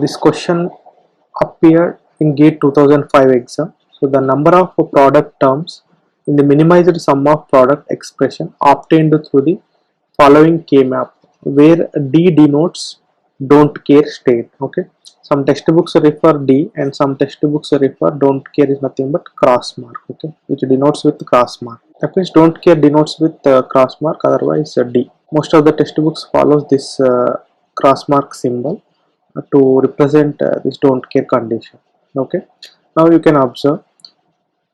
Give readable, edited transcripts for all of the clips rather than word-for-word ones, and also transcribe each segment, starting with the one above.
this question appeared in GATE 2005 exam. So the number of product terms in the minimized sum of product expression obtained through the following K-map, where D denotes don't care state. Okay, some textbooks refer D and some textbooks refer don't care is nothing but cross mark. Okay, which denotes with cross mark. That means don't care denotes with cross mark, otherwise D. Most of the textbooks follows this cross mark symbol to represent this don't care condition. Okay, now you can observe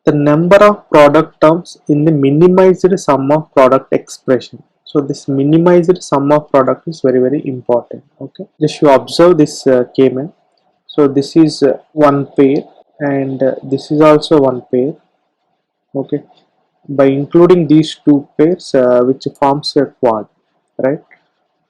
the number of product terms in the minimized sum of product expression. So this minimized sum of product is very important. Okay, just you observe this K-man. So this is one pair and this is also one pair. Okay, by including these two pairs which forms a quad, right?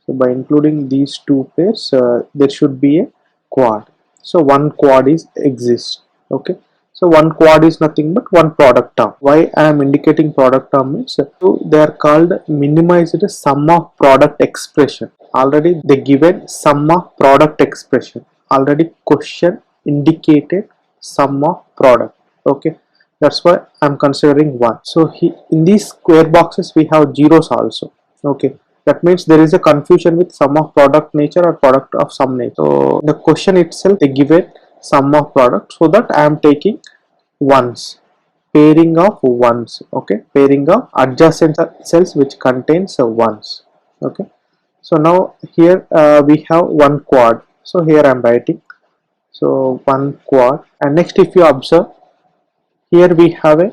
So by including these two pairs there should be a quad. So one quad is exists. Okay, so one quad is nothing but one product term. Why I am indicating product term means so they are called minimized sum of product expression. Already they given sum of product expression. Already question indicated sum of product. Okay, that's why I am considering one. So in these square boxes we have zeros also. Okay, that means there is a confusion with sum of product nature or product of sum nature. So the question itself they give it sum of product, so that I am taking ones, pairing of ones. Okay, pairing of adjacent cells which contains ones. Okay, so now here we have one quad. So here I am writing so one quad, and next if you observe here we have a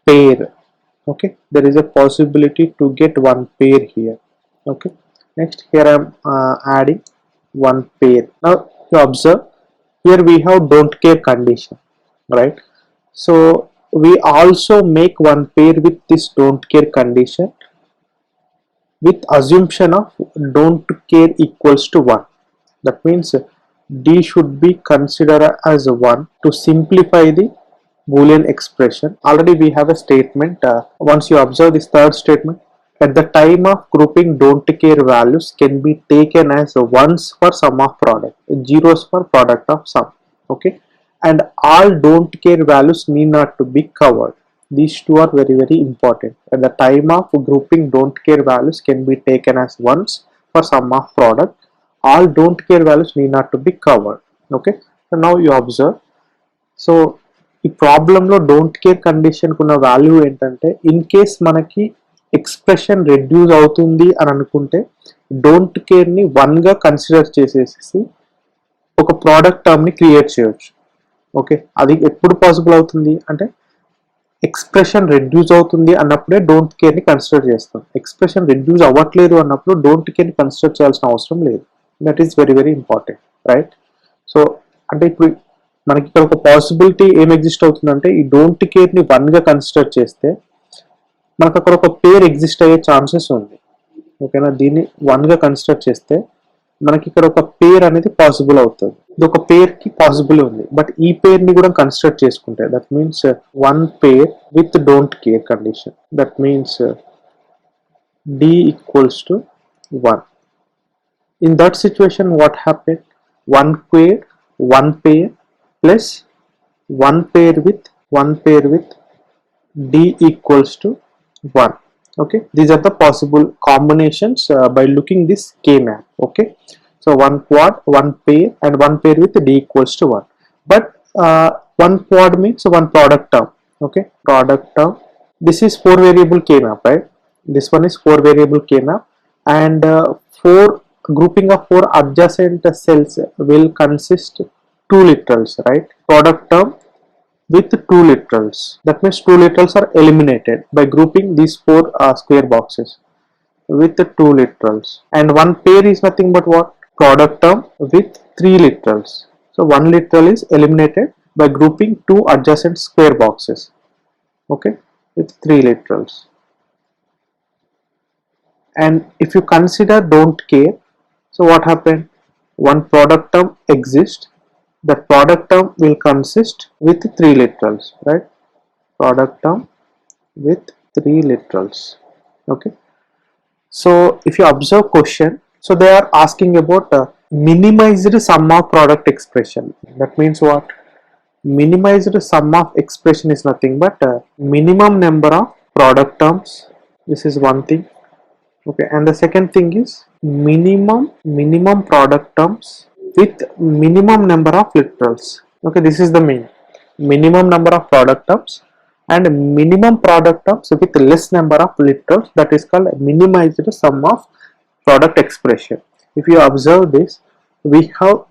pair. Okay, there is a possibility to get one pair here. Okay, next here I am adding one pair. Now you observe here we have don't care condition, right? So we also make one pair with this don't care condition with assumption of don't care equals to 1. That means D should be considered as 1 to simplify the Boolean expression. Already we have a statement. Once you observe this third statement, at the time of grouping don't care values can be taken as ones for sum of product, zeros for product of sum. Okay, and all don't care values need not to be covered. These two are very important. At the time of grouping don't care values can be taken as ones for sum of product. All don't care values need not to be covered. Okay, so now you observe. So ఈ ప్రాబ్లంలో don't care condition కున్న value ఏంటంటే in case మనకి expression reduce అవుతుంది అని అనుకుంటే don't కేర్ని 1గా consider చేసేసి ఒక ప్రోడక్ట్ టర్మ్ని క్రియేట్ చేయొచ్చు. ఓకే, అది ఎప్పుడు పాసిబుల్ అవుతుంది అంటే ఎక్స్ప్రెషన్ రెడ్యూస్ అవుతుంది అన్నప్పుడే డోంట్ కేర్ని కన్సిడర్ చేస్తాం. ఎక్స్ప్రెషన్ రెడ్యూస్ అవ్వట్లేదు అన్నప్పుడు డోంట్ కేర్ని కన్సిడర్ చేయాల్సిన అవసరం లేదు. That is very important, right? So అంటే ఇప్పుడు మనకి ఇక్కడ ఒక పాసిబిలిటీ ఏం ఎగ్జిస్ట్ అవుతుందంటే ఈ డోంట్ కేర్ని 1గా కన్సిడర్ చేస్తే మనకు అక్కడ ఒక పేర్ ఎగ్జిస్ట్ అయ్యే ఛాన్సెస్ ఉంది. ఓకేనా, దీన్ని 1గా కన్సిడర్ చేస్తే మనకి ఇక్కడ ఒక పేర్ అనేది పాసిబుల్ అవుతుంది. ఇది ఒక పేర్కి పాసిబుల్ ఉంది, బట్ ఈ పేర్ని కూడా కన్సిడర్ చేసుకుంటే that means one pair with don't care condition. That means D equals to 1. In that situation what happened? One pair plus one pair with D equals to 1. Okay, these are the possible combinations by looking this K-map. Okay, so one quad, one pair and one pair with D equals to 1. But one quad means one product term. Okay, product term. This is 4 variable K-map, right? This one is 4 variable K-map, and 4 grouping of 4 adjacent cells will consist 2 literals, right? Product term with 2 literals. That means 2 literals are eliminated by grouping these 4 square boxes with 2 literals. And one pair is nothing but what? Product term with 3 literals. So one literal is eliminated by grouping 2 adjacent square boxes. Okay, with 3 literals. And if you consider don't care, so what happened? One product term exists. That product term will consist with 3 literals, right? Product term with 3 literals. Okay, so if you observe question, so they are asking about minimized sum of product expression. That means what? Minimized sum of expression is nothing but minimum number of product terms. This is one thing. Okay, and the second thing is minimum product terms with minimum number of literals. Okay, this is the main minimum number of product terms and minimum product terms with less number of literals. That is called minimized sum of product expression. If you observe this, we have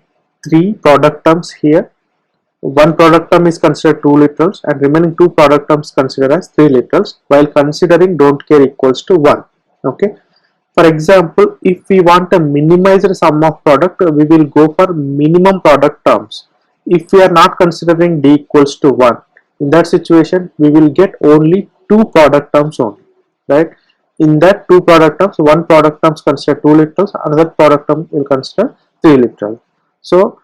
three product terms here. One product term is considered 2 literals and remaining 2 product terms considered as 3 literals, while considering don't care equals to 1. Okay. For example, if we want a minimized sum of product, we will go for minimum product terms. If we are not considering d equals to 1, in that situation we will get only 2 product terms only, right? In that 2 product terms, one product terms consider 2 literals, another product term will consider 3 literals. So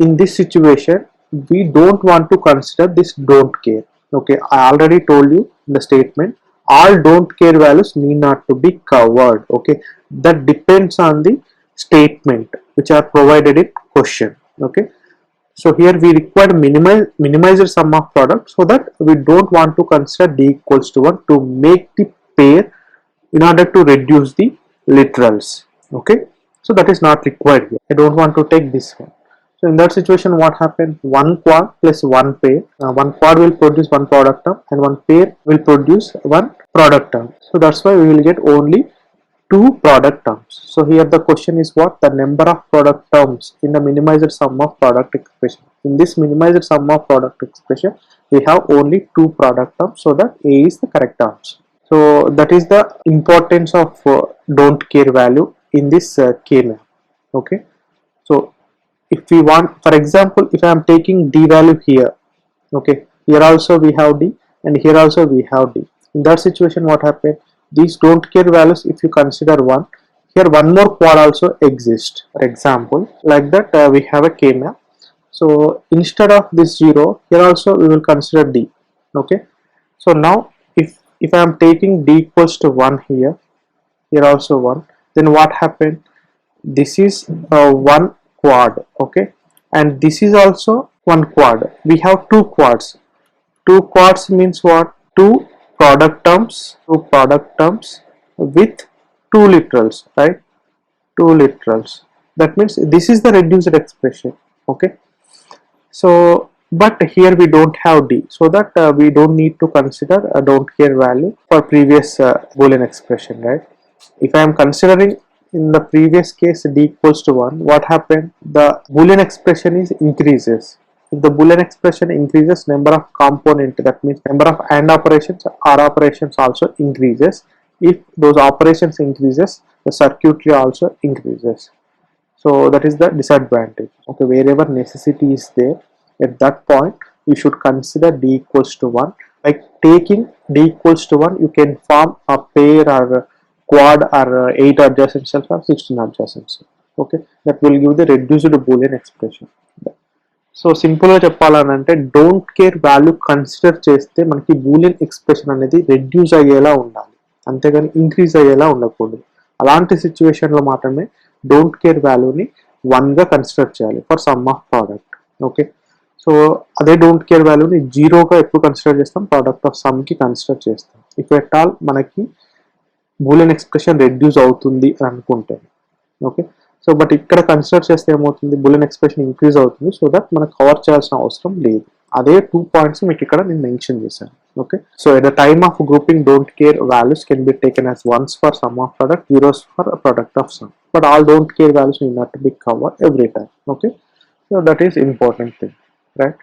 in this situation we don't want to consider this don't care. Okay, I already told you in the statement all don't care values need not to be covered. Okay, that depends on the statement which are provided in question. Okay, so here we require minimizer sum of product, so that we don't want to consider d equals to 1 to make the pair in order to reduce the literals. Okay, so that is not required here. I don't want to take this one. So in that situation, what happened? One quad plus one pair. One quad will produce one product term and one pair will produce one product term. So that's why we will get only 2 product terms. So here the question is what? The number of product terms in the minimized sum of product expression. In this minimized sum of product expression, we have only 2 product terms, so that A is the correct answer. So that is the importance of don't care value in this K-map. Okay. So if we want, for example, if I am taking d value here, okay, here also we have d and here also we have d. In that situation, what happened? These don't care values, if you consider 1, here one more quad also exists. For example, like that we have a K-map. So instead of this 0, here also we will consider d. Okay, so now if I am taking d equals to 1 here, here also 1, then what happened? This is one quad. Okay, and this is also one quad. We have 2 quads. 2 quads means what? 2 product terms with 2 literals, right? 2 literals. That means this is the reduced expression. Okay, so but here we don't have d, so that we don't need to consider a don't care value for previous Boolean expression, right? If I am considering in the previous case d equals to 1, what happened? The Boolean expression is increases. If the Boolean expression increases, number of component, that means number of AND operations, OR operations also increases. If those operations increases, the circuitry also increases. So that is the disadvantage. Okay, wherever necessity is there, at that point we should consider d equals to 1. By taking d equals to 1, you can form a pair or a quad or 8 adjacent cells or 16 adjacent cells. Okay, that will give the reduced Boolean expression. So సింపుల్గా చెప్పాలనంటే don't care value consider చేస్తే మనకి Boolean expression అనేది reduce అయ్యేలా ఉండాలి, అంతేగాని increase అయ్యేలా ఉండకూడదు. అలాంటి సిచ్యువేషన్లో మాత్రమే డోంట్ కేర్ వాల్యూని 1గా కన్సిడర్ చేయాలి for some of product. Okay, so అదే డోంట్ కేర్ వాల్యూని 0గా ఎప్పుడు కన్సిడర్ చేస్తాం? ప్రోడక్ట్ ఆఫ్ సమ్కి కన్సిడర్ చేస్తాం. ఇఫ్ ఎట్ ఆల్ మనకి బూలియన్ ఎక్స్ప్రెషన్ రెడ్యూస్ అవుతుంది అని అనుకుంటే. ఓకే, సో బట్ ఇక్కడ కన్సిడర్ చేస్తే ఏమవుతుంది? బూలియన్ ఎక్స్ప్రెషన్ ఇంక్రీజ్ అవుతుంది, సో దట్ మనకు కవర్ చేయాల్సిన అవసరం లేదు. అదే 2 పాయింట్స్ మీకు ఇక్కడ నేను మెన్షన్ చేశాను. Okay, so at the time of grouping don't care values can be taken as once for some of product, zeros for product of some, but all don't care values need not to be covered every time. Okay, so that is important thing, right?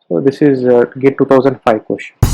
So this is GATE 2005 question.